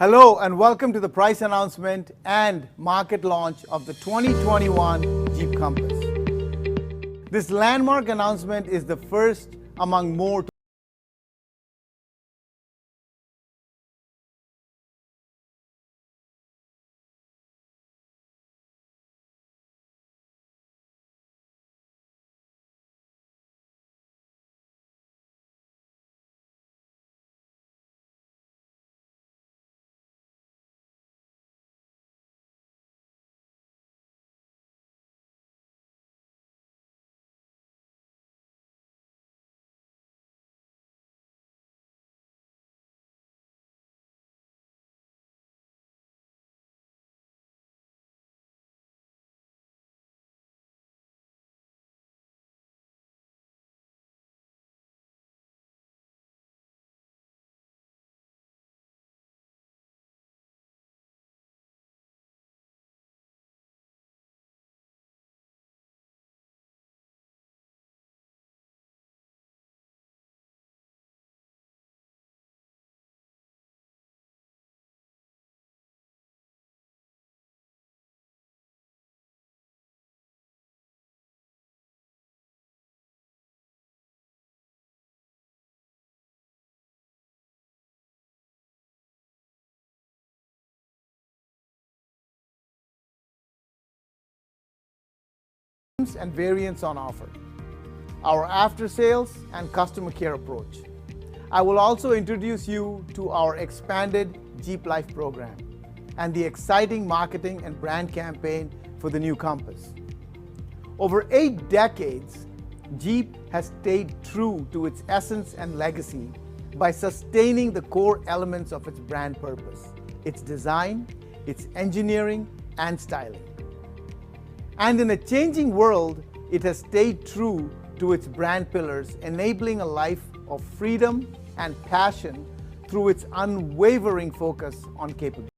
Hello and welcome to the price announcement and market launch of the 2021 Jeep Compass. This landmark announcement is the first among more and variants on offer, our after sales and customer care approach. I will also introduce you to our expanded Jeep Life program and the exciting marketing and brand campaign for the new Compass. Over 8 decades, Jeep has stayed true to its essence and legacy by sustaining the core elements of its brand purpose, its design, its engineering, and styling. And in a changing world, it has stayed true to its brand pillars, enabling a life of freedom and passion through its unwavering focus on capability.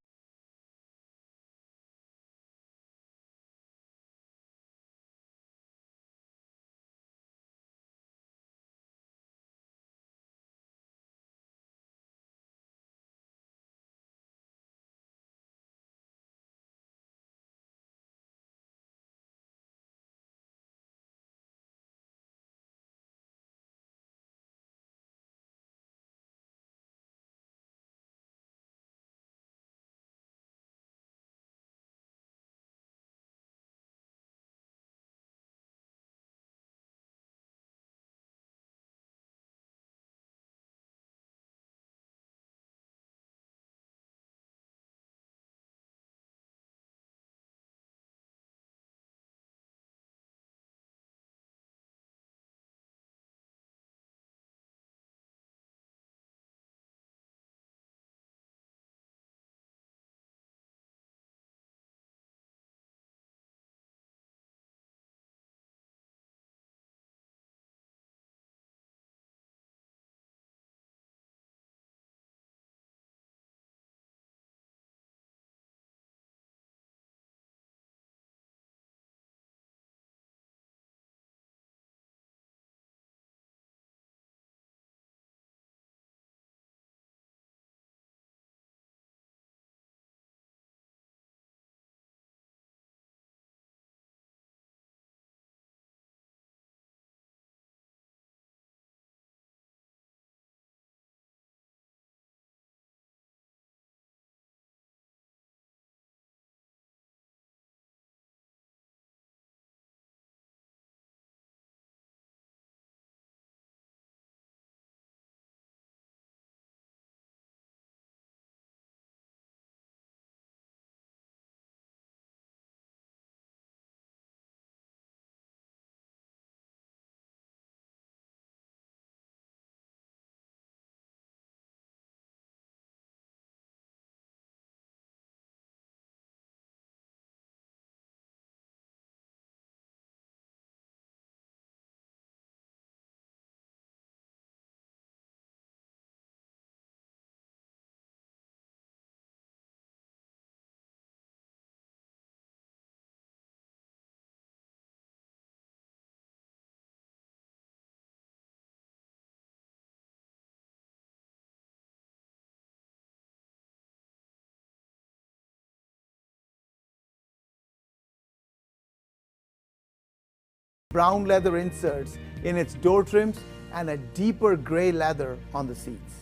brown leather inserts in its door trims and a deeper gray leather on the seats.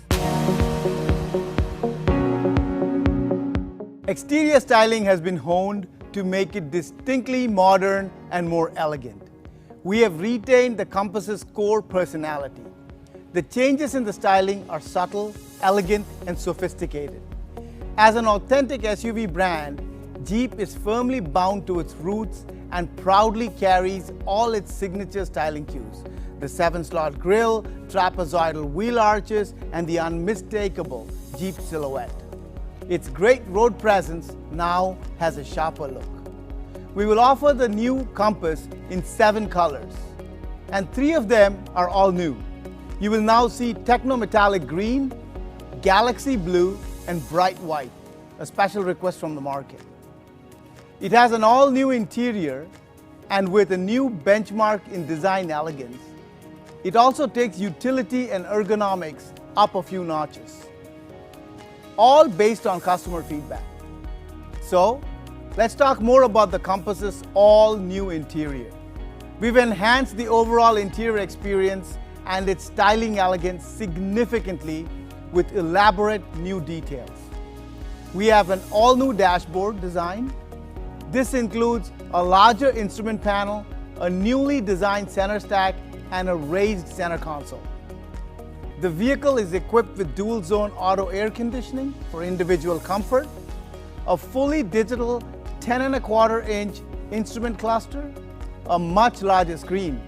Exterior styling has been honed to make it distinctly modern and more elegant. We have retained the Compass's core personality. The changes in the styling are subtle, elegant, and sophisticated. As an authentic SUV brand, Jeep is firmly bound to its roots and proudly carries all its signature styling cues: the 7-slot grille, trapezoidal wheel arches, and the unmistakable Jeep silhouette. Its great road presence now has a sharper look. We will offer the new Compass in 7 colors, and 3 of them are all new. You will now see Techno Metallic Green, Galaxy Blue, and Bright White, a special request from the market. It has an all-new interior, and with a new benchmark in design elegance, it also takes utility and ergonomics up a few notches, all based on customer feedback. So, let's talk more about the Compass's all-new interior. We've enhanced the overall interior experience and its styling elegance significantly with elaborate new details. We have an all-new dashboard design. This includes a larger instrument panel, a newly designed center stack, and a raised center console. The vehicle is equipped with dual-zone auto air conditioning for individual comfort, a fully digital 10.25-inch instrument cluster, a much larger screen,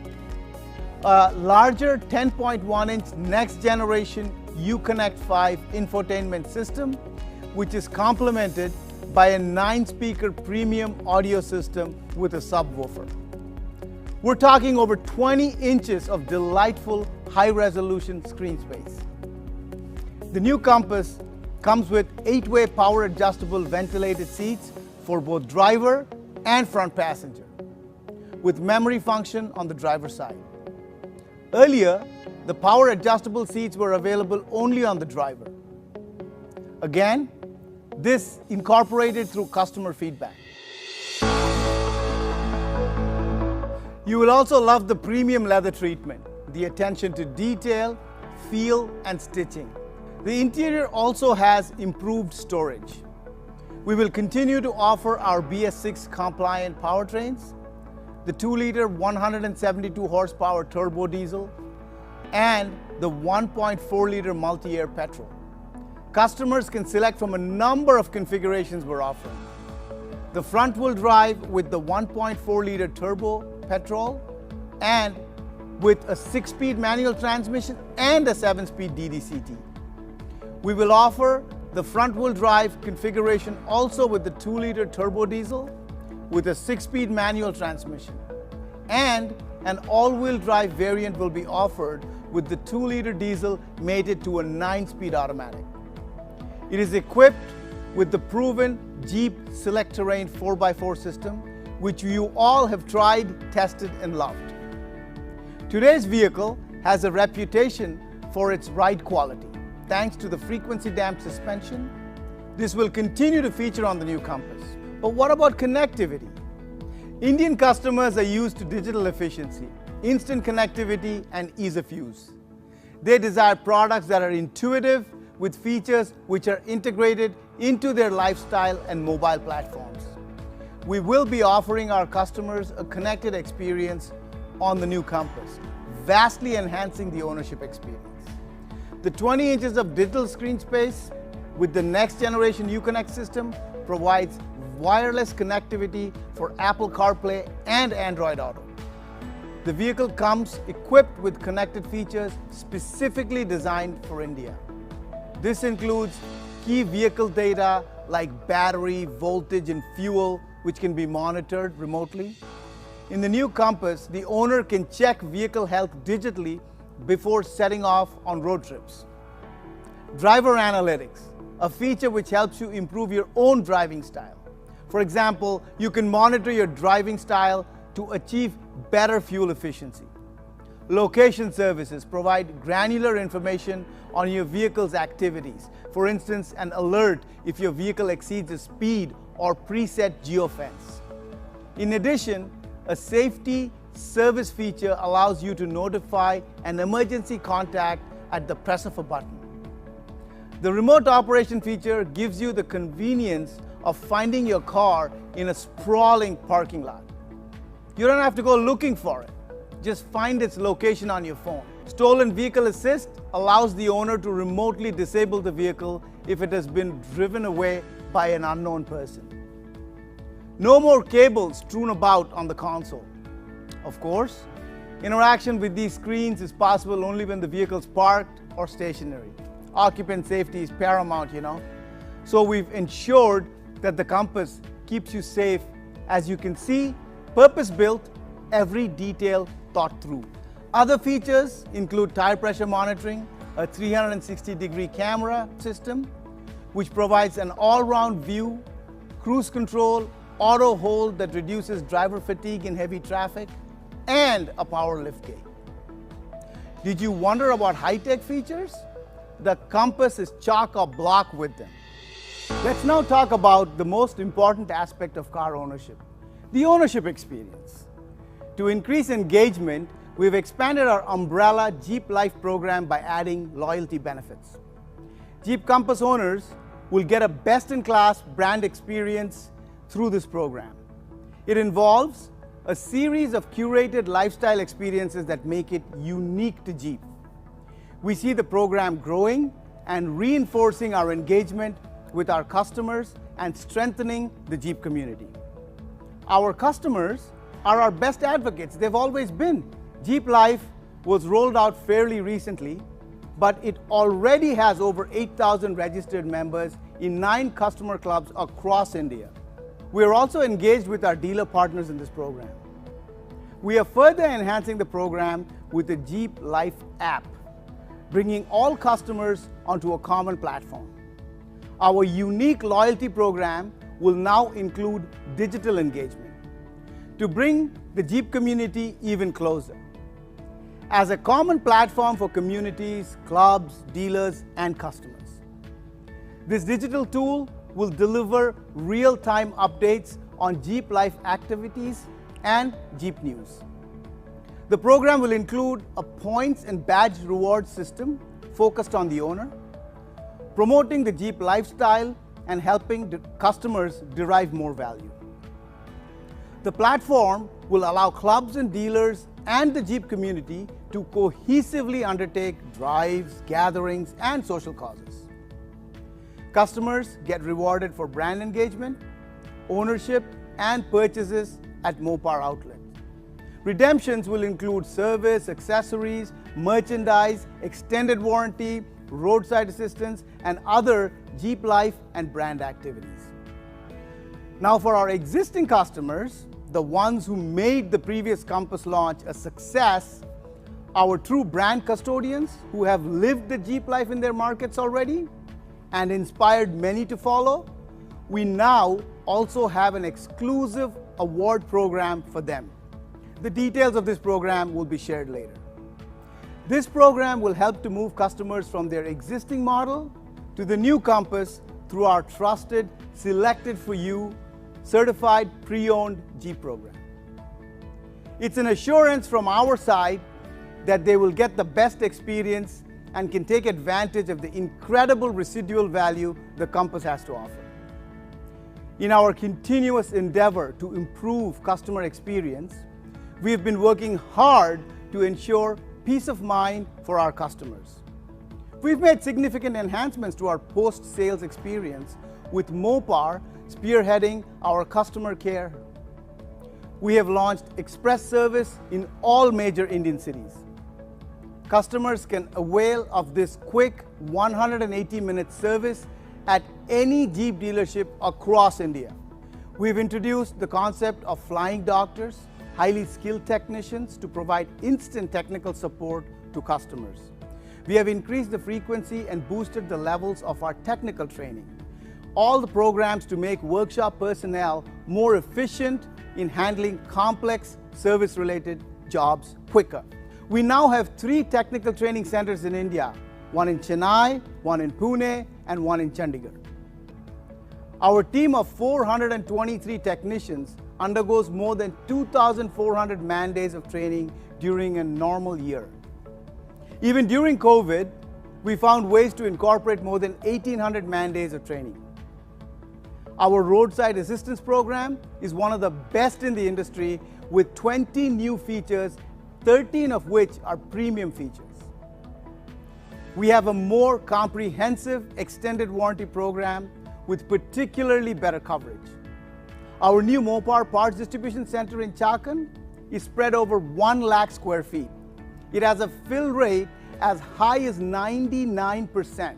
a larger 10.1-inch next-generation Uconnect 5 infotainment system, which is complemented by a 9-speaker premium audio system with a subwoofer. We're talking over 20 inches of delightful high-resolution screen space. The new Compass comes with 8-way power-adjustable ventilated seats for both driver and front passenger, with memory function on the driver's side. Earlier, the power-adjustable seats were available only on the driver. Again, this incorporated through customer feedback. You will also love the premium leather treatment, the attention to detail, feel, and stitching. The interior also has improved storage. We will continue to offer our BS6 compliant powertrains, the 2-liter 172 horsepower turbo diesel, and the 1.4-liter multi-air petrol. Customers can select from a number of configurations we're offering. The front-wheel drive with the 1.4-liter turbo petrol, and with a 6-speed manual transmission and a 7-speed DDCT. We will offer the front-wheel drive configuration also with the 2-liter turbo diesel with a 6-speed manual transmission, and an all-wheel drive variant will be offered with the 2-liter diesel mated to a 9-speed automatic. It is equipped with the proven Jeep Select Terrain 4x4 system, which you all have tried, tested, and loved. Today's vehicle has a reputation for its ride quality. Thanks to the frequency-damped suspension, this will continue to feature on the new Compass. But what about connectivity? Indian customers are used to digital efficiency, instant connectivity, and ease of use. They desire products that are intuitive, with features which are integrated into their lifestyle and mobile platforms. We will be offering our customers a connected experience on the new Compass, vastly enhancing the ownership experience. The 20 inches of digital screen space with the next generation Uconnect system provides wireless connectivity for Apple CarPlay and Android Auto. The vehicle comes equipped with connected features specifically designed for India. This includes key vehicle data like battery, voltage, and fuel, which can be monitored remotely. In the new Compass, the owner can check vehicle health digitally before setting off on road trips. Driver analytics, a feature which helps you improve your own driving style. For example, you can monitor your driving style to achieve better fuel efficiency. Location services provide granular information on your vehicle's activities. For instance, an alert if your vehicle exceeds a speed or preset geofence. In addition, a safety service feature allows you to notify an emergency contact at the press of a button. The remote operation feature gives you the convenience of finding your car in a sprawling parking lot. You don't have to go looking for it. Just find its location on your phone. Stolen Vehicle Assist allows the owner to remotely disable the vehicle if it has been driven away by an unknown person. No more cables strewn about on the console. Of course, interaction with these screens is possible only when the vehicle is parked or stationary. Occupant safety is paramount, So we've ensured that the Compass keeps you safe. As you can see, purpose-built, every detail thought through. Other features include tire pressure monitoring, a 360-degree camera system, which provides an all-round view, cruise control, auto hold that reduces driver fatigue in heavy traffic, and a power liftgate. Did you wonder about high-tech features? The Compass is chock-a-block with them. Let's now talk about the most important aspect of car ownership, the ownership experience. To increase engagement, we've expanded our umbrella Jeep Life program by adding loyalty benefits. Jeep Compass owners will get a best-in-class brand experience through this program. It involves a series of curated lifestyle experiences that make it unique to Jeep. We see the program growing and reinforcing our engagement with our customers and strengthening the Jeep community. Our customers are our best advocates. They've always been. Jeep Life was rolled out fairly recently, but it already has over 8,000 registered members in 9 customer clubs across India. We are also engaged with our dealer partners in this program. We are further enhancing the program with the Jeep Life app, bringing all customers onto a common platform. Our unique loyalty program will now include digital engagement to bring the Jeep community even closer. As a common platform for communities, clubs, dealers, and customers. This digital tool will deliver real-time updates on Jeep Life activities and Jeep news. The program will include a points and badge reward system focused on the owner, promoting the Jeep lifestyle and helping the customers derive more value. The platform will allow clubs and dealers and the Jeep community to cohesively undertake drives, gatherings, and social causes. Customers get rewarded for brand engagement, ownership, and purchases at Mopar outlets. Redemptions will include service, accessories, merchandise, extended warranty, roadside assistance, and other Jeep Life and brand activities. Now for our existing customers, the ones who made the previous Compass launch a success, our true brand custodians who have lived the Jeep Life in their markets already and inspired many to follow, we now also have an exclusive award program for them. The details of this program will be shared later. This program will help to move customers from their existing model to the new Compass through our trusted, selected for you, certified pre-owned Jeep program. It's an assurance from our side that they will get the best experience and can take advantage of the incredible residual value the Compass has to offer. In our continuous endeavor to improve customer experience, we have been working hard to ensure peace of mind for our customers. We've made significant enhancements to our post-sales experience with Mopar spearheading our customer care. We have launched express service in all major Indian cities. Customers can avail of this quick 180-minute service at any Jeep dealership across India. We've introduced the concept of flying doctors, highly skilled technicians to provide instant technical support to customers. We have increased the frequency and boosted the levels of our technical training. All the programs to make workshop personnel more efficient in handling complex service-related jobs quicker. We now have 3 technical training centers in India, one in Chennai, one in Pune, and one in Chandigarh. Our team of 423 technicians undergoes more than 2,400 man days of training during a normal year. Even during COVID, we found ways to incorporate more than 1,800 man days of training. Our roadside assistance program is one of the best in the industry with 20 new features, 13 of which are premium features. We have a more comprehensive extended warranty program with particularly better coverage. Our new Mopar Parts Distribution Center in Chakan is spread over 1 lakh square feet. It has a fill rate as high as 99%.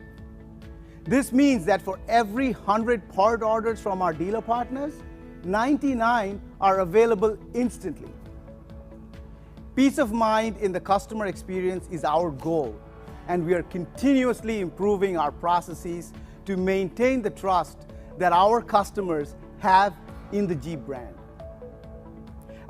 This means that for every 100 part orders from our dealer partners, 99 are available instantly. Peace of mind in the customer experience is our goal, and we are continuously improving our processes to maintain the trust that our customers have in the Jeep brand.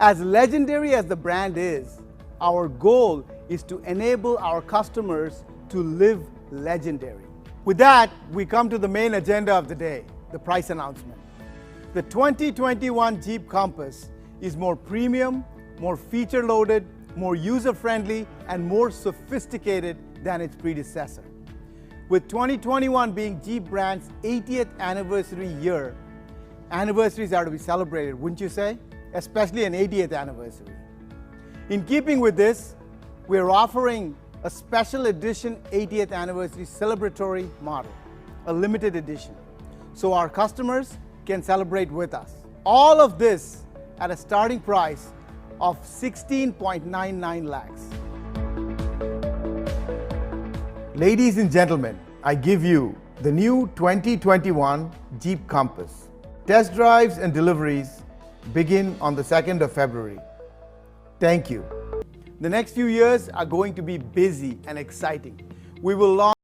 As legendary as the brand is, our goal is to enable our customers to live legendary. With that, we come to the main agenda of the day, the price announcement. The 2021 Jeep Compass is more premium, more feature-loaded, more user-friendly, and more sophisticated than its predecessor. With 2021 being Jeep brand's 80th anniversary year, anniversaries are to be celebrated, wouldn't you say? Especially an 80th anniversary. In keeping with this, we're offering a special edition 80th anniversary celebratory model, a limited edition, so our customers can celebrate with us. All of this at a starting price of 16.99 lakhs. Ladies and gentlemen, I give you the new 2021 Jeep Compass. Test drives and deliveries begin on the 2nd of February. Thank you. The next few years are going to be busy and exciting. We will launch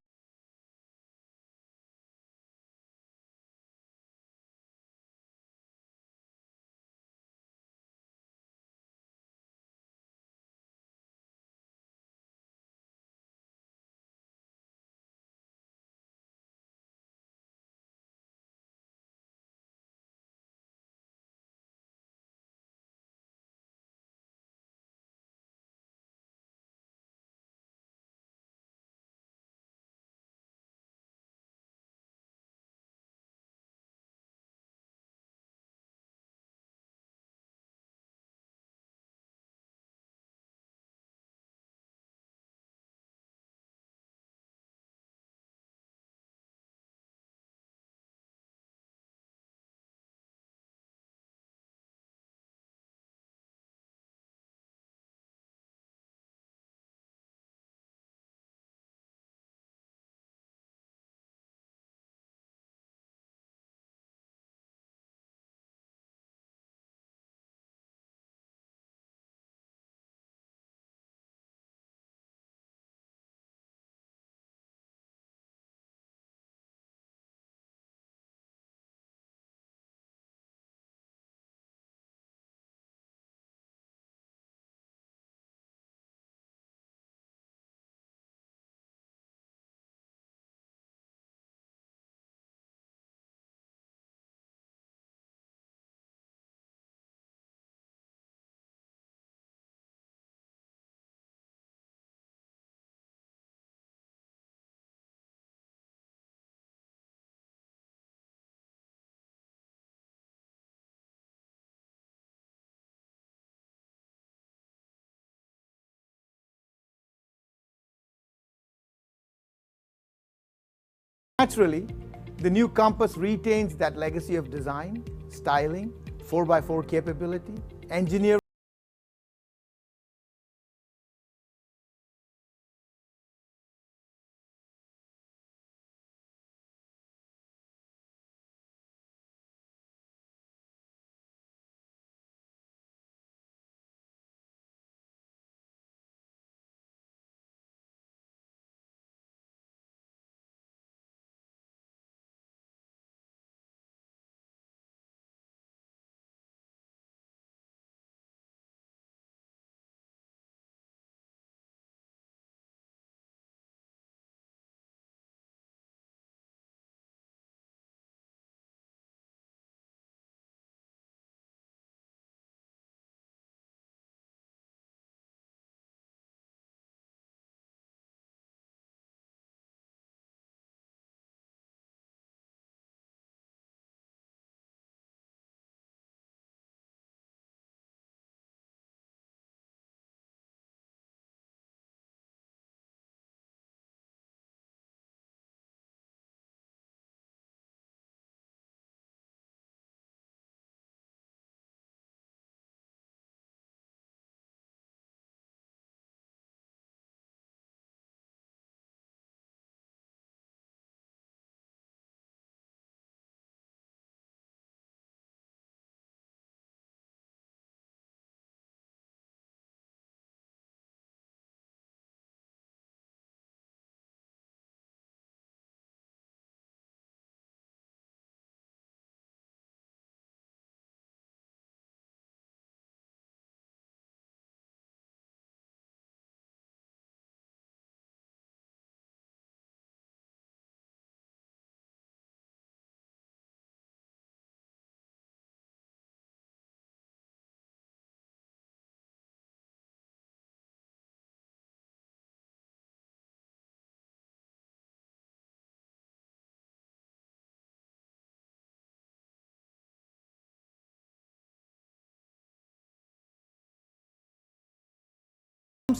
naturally, the new Compass retains that legacy of design, styling, 4x4 capability, engineering,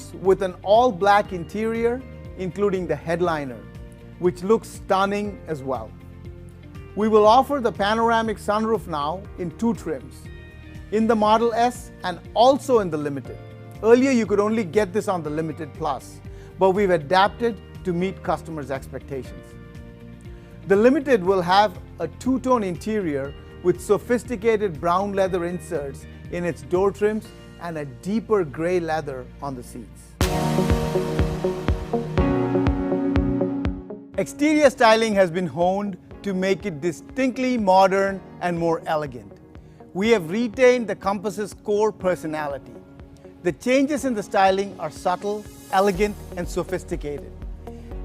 comes with an all-black interior, including the headliner, which looks stunning as well. We will offer the panoramic sunroof now in 2 trims, in the Model S and also in the Limited. Earlier you could only get this on the Limited Plus, but we've adapted to meet customers' expectations. The Limited will have a 2-tone interior with sophisticated brown leather inserts in its door trims and a deeper gray leather on the seats. Exterior styling has been honed to make it distinctly modern and more elegant. We have retained the Compass's core personality. The changes in the styling are subtle, elegant, and sophisticated.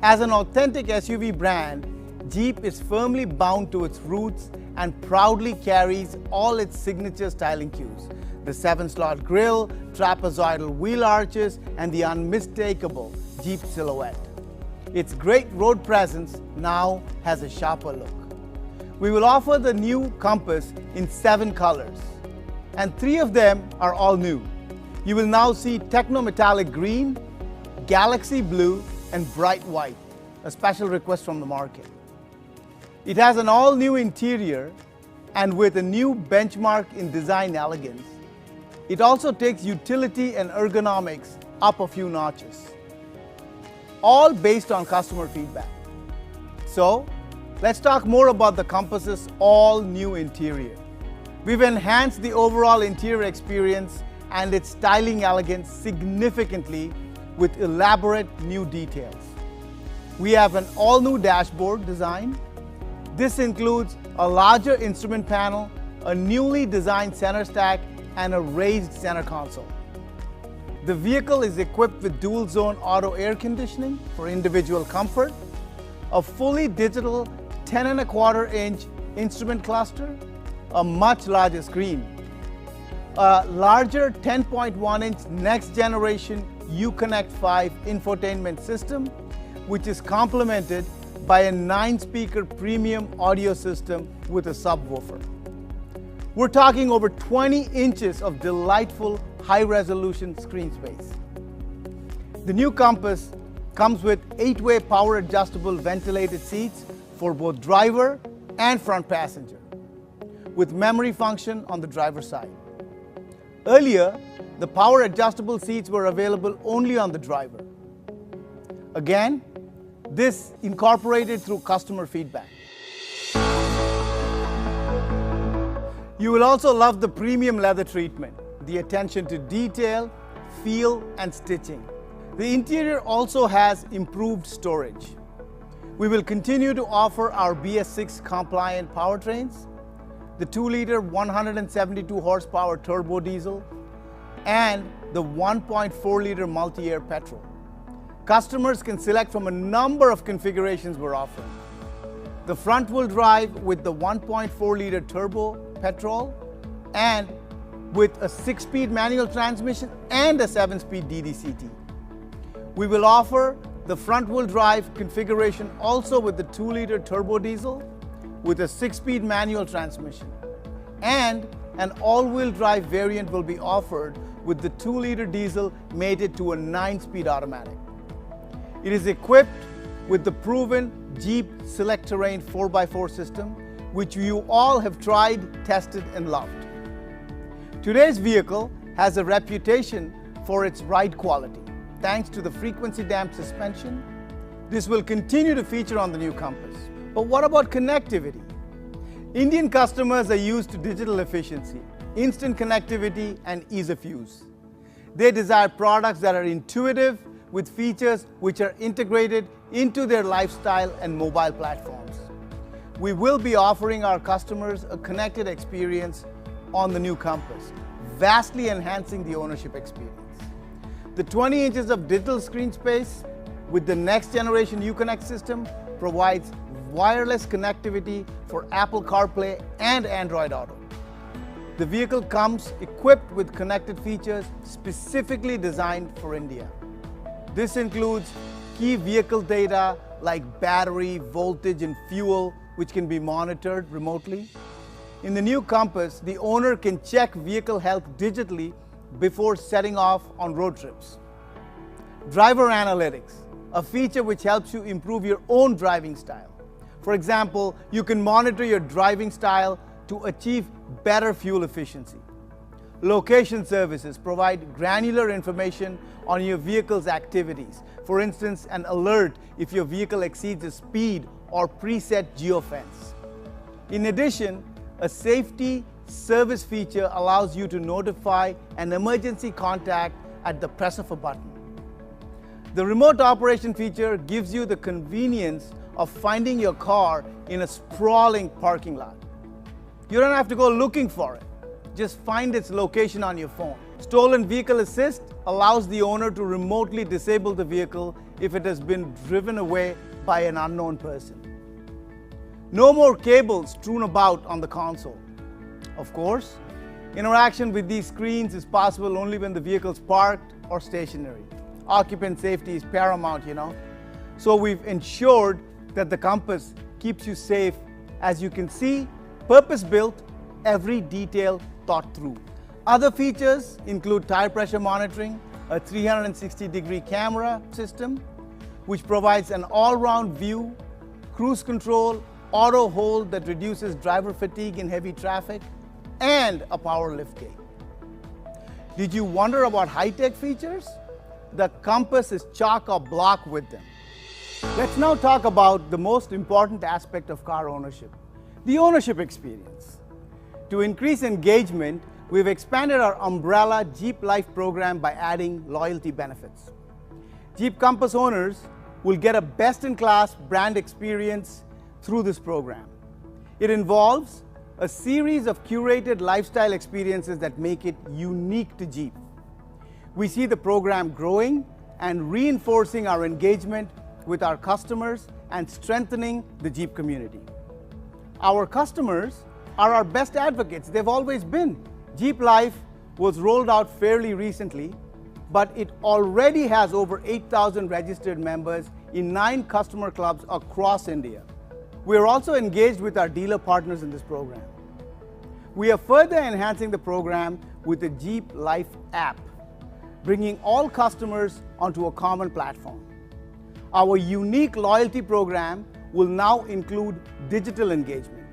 As an authentic SUV brand, Jeep is firmly bound to its roots and proudly carries all its signature styling cues: the 7-slot grille, trapezoidal wheel arches, and the unmistakable Jeep silhouette. Its great road presence now has a sharper look. We will offer the new Compass in 7 colors, and 3 of them are all new. You will now see Techno Metallic Green, Galaxy Blue, and Bright White, a special request from the market. It has an all-new interior, and with a new benchmark in design elegance, it also takes utility and ergonomics up a few notches, all based on customer feedback. So, let's talk more about the Compass's all-new interior. We've enhanced the overall interior experience and its styling elegance significantly with elaborate new details. We have an all-new dashboard design. This includes a larger instrument panel, a newly designed center stack, and a raised center console. The vehicle is equipped with dual-zone auto air conditioning for individual comfort, a fully digital 10.25-inch instrument cluster, a much larger screen, a larger 10.1-inch next-generation Uconnect 5 infotainment system, which is complemented by a 9-speaker premium audio system with a subwoofer. We're talking over 20 inches of delightful high-resolution screen space. The new Compass comes with 8-way power-adjustable ventilated seats for both driver and front passenger, with memory function on the driver's side. Earlier, the power-adjustable seats were available only on the driver. Again, this incorporated through customer feedback. You will also love the premium leather treatment, the attention to detail, feel, and stitching. The interior also has improved storage. We will continue to offer our BS6 compliant powertrains, the 2-liter 172 horsepower turbo diesel, and the 1.4-liter multi-air petrol. Customers can select from a number of configurations we're offering. The front-wheel drive with the 1.4-liter turbo petrol, and with a 6-speed manual transmission and a 7-speed DDCT. We will offer the front-wheel drive configuration also with the 2-liter turbo diesel with a 6-speed manual transmission, and an all-wheel drive variant will be offered with the 2-liter diesel mated to a 9-speed automatic. It is equipped with the proven Jeep Select Terrain 4x4 system, which you all have tried, tested, and loved. Today's vehicle has a reputation for its ride quality. Thanks to the frequency-damped suspension, this will continue to feature on the new Compass. But what about connectivity? Indian customers are used to digital efficiency, instant connectivity, and ease of use. They desire products that are intuitive with features which are integrated into their lifestyle and mobile platforms. We will be offering our customers a connected experience on the new Compass, vastly enhancing the ownership experience. The 20 inches of digital screen space with the next generation Uconnect system provides wireless connectivity for Apple CarPlay and Android Auto. The vehicle comes equipped with connected features specifically designed for India. This includes key vehicle data like battery, voltage, and fuel, which can be monitored remotely. In the new Compass, the owner can check vehicle health digitally before setting off on road trips. Driver analytics, a feature which helps you improve your own driving style. For example, you can monitor your driving style to achieve better fuel efficiency. Location services provide granular information on your vehicle's activities. For instance, an alert if your vehicle exceeds a speed or preset geofence. In addition, a safety service feature allows you to notify an emergency contact at the press of a button. The remote operation feature gives you the convenience of finding your car in a sprawling parking lot. You don't have to go looking for it. Just find its location on your phone. Stolen Vehicle Assist allows the owner to remotely disable the vehicle if it has been driven away by an unknown person. No more cables strewn about on the console. Of course, interaction with these screens is possible only when the vehicle is parked or stationary. Occupant safety is paramount, So we've ensured that the Compass keeps you safe. As you can see, purpose-built, every detail thought through. Other features include tire pressure monitoring, a 360-degree camera system, which provides an all-round view, cruise control, auto hold that reduces driver fatigue in heavy traffic, and a power liftgate. Did you wonder about high-tech features? The Compass is chock-a-block with them. Let's now talk about the most important aspect of car ownership, the ownership experience. To increase engagement, we've expanded our umbrella Jeep Life program by adding loyalty benefits. Jeep Compass owners will get a best-in-class brand experience through this program. It involves a series of curated lifestyle experiences that make it unique to Jeep. We see the program growing and reinforcing our engagement with our customers and strengthening the Jeep community. Our customers are our best advocates. They've always been. Jeep Life was rolled out fairly recently, but it already has over 8,000 registered members in 9 customer clubs across India. We are also engaged with our dealer partners in this program. We are further enhancing the program with the Jeep Life app, bringing all customers onto a common platform. Our unique loyalty program will now include digital engagement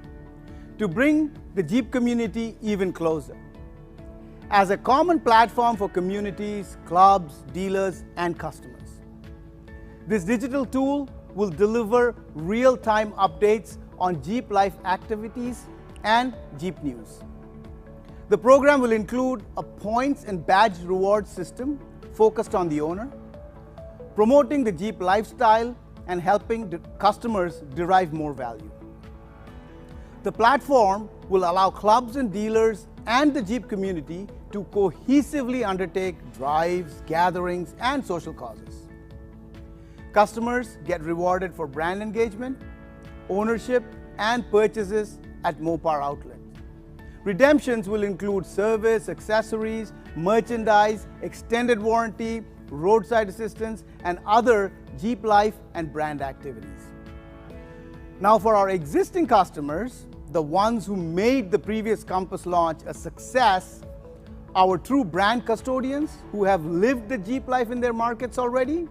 to bring the Jeep community even closer. As a common platform for communities, clubs, dealers, and customers. This digital tool will deliver real-time updates on Jeep Life activities and Jeep news. The program will include a points and badge reward system focused on the owner, promoting the Jeep lifestyle and helping the customers derive more value. The platform will allow clubs and dealers and the Jeep community to cohesively undertake drives, gatherings, and social causes. Customers get rewarded for brand engagement, ownership, and purchases at Mopar outlets. Redemptions will include service, accessories, merchandise, extended warranty, roadside assistance, and other Jeep Life and brand activities. Now for our existing customers, the ones who made the previous Compass launch a success, our true brand custodians who have lived the Jeep Life in their markets already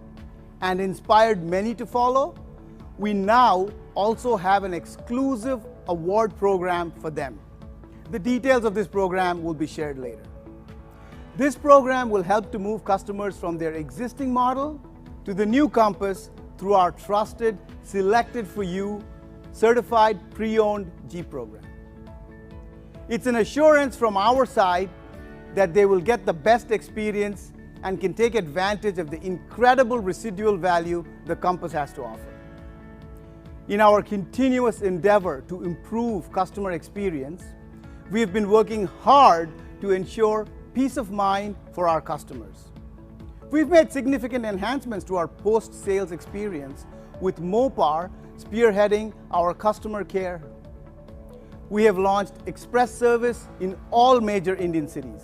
and inspired many to follow, we now also have an exclusive award program for them. The details of this program will be shared later. This program will help to move customers from their existing model to the new Compass through our trusted, selected for you, certified pre-owned Jeep program. It's an assurance from our side that they will get the best experience and can take advantage of the incredible residual value the Compass has to offer. In our continuous endeavor to improve customer experience, we have been working hard to ensure peace of mind for our customers. We've made significant enhancements to our post-sales experience with Mopar spearheading our customer care. We have launched express service in all major Indian cities.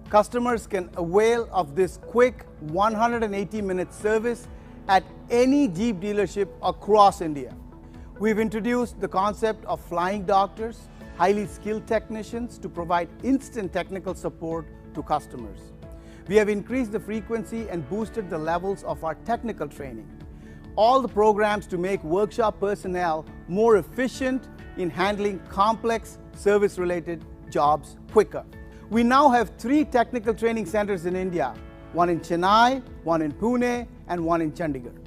Customers can avail of this quick 180-minute service at any Jeep dealership across India. We've introduced the concept of flying doctors, highly skilled technicians to provide instant technical support to customers. We have increased the frequency and boosted the levels of our technical training. All the programs to make workshop personnel more efficient in handling complex service-related jobs quicker. We now have 3 technical training centers in India, one in Chennai, one in Pune, and one in Chandigarh.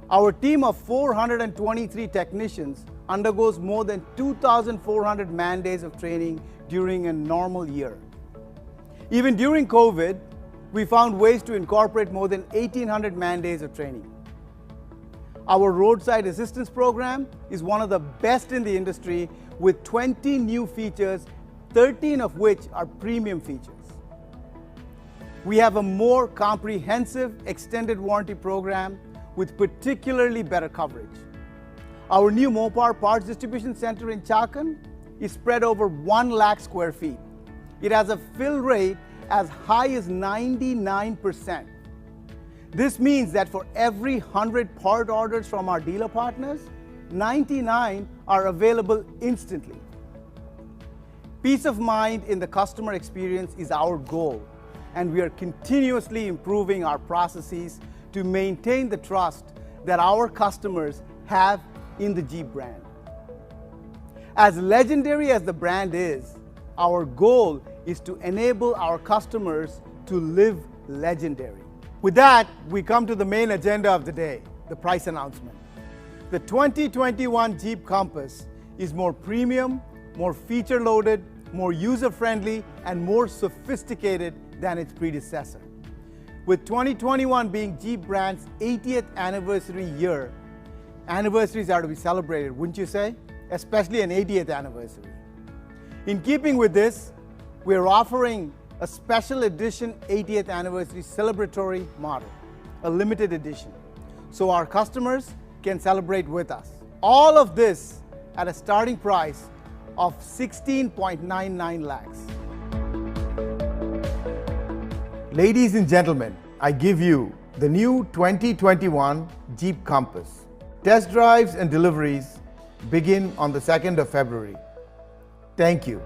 Our team of 423 technicians undergoes more than 2,400 man-days of training during a normal year. Even during COVID, we found ways to incorporate more than 1,800 man-days of training. Our roadside assistance program is one of the best in the industry with 20 new features, 13 of which are premium features. We have a more comprehensive extended warranty program with particularly better coverage. Our new Mopar parts distribution center in Chakan is spread over 1 lakh square feet. It has a fill rate as high as 99%. This means that for every 100 part orders from our dealer partners, 99 are available instantly. Peace of mind in the customer experience is our goal, and we are continuously improving our processes to maintain the trust that our customers have in the Jeep brand. As legendary as the brand is, our goal is to enable our customers to live legendary. With that, we come to the main agenda of the day, the price announcement. The 2021 Jeep Compass is more premium, more feature-loaded, more user-friendly, and more sophisticated than its predecessor. With 2021 being Jeep brand's 80th anniversary year, anniversaries are to be celebrated, wouldn't you say? Especially an 80th anniversary. In keeping with this, we're offering a special edition 80th anniversary celebratory model, a limited edition, so our customers can celebrate with us. All of this at a starting price of 16.99 lakhs. Ladies and gentlemen, I give you the new 2021 Jeep Compass. Test drives and deliveries begin on the 2nd of February. Thank you.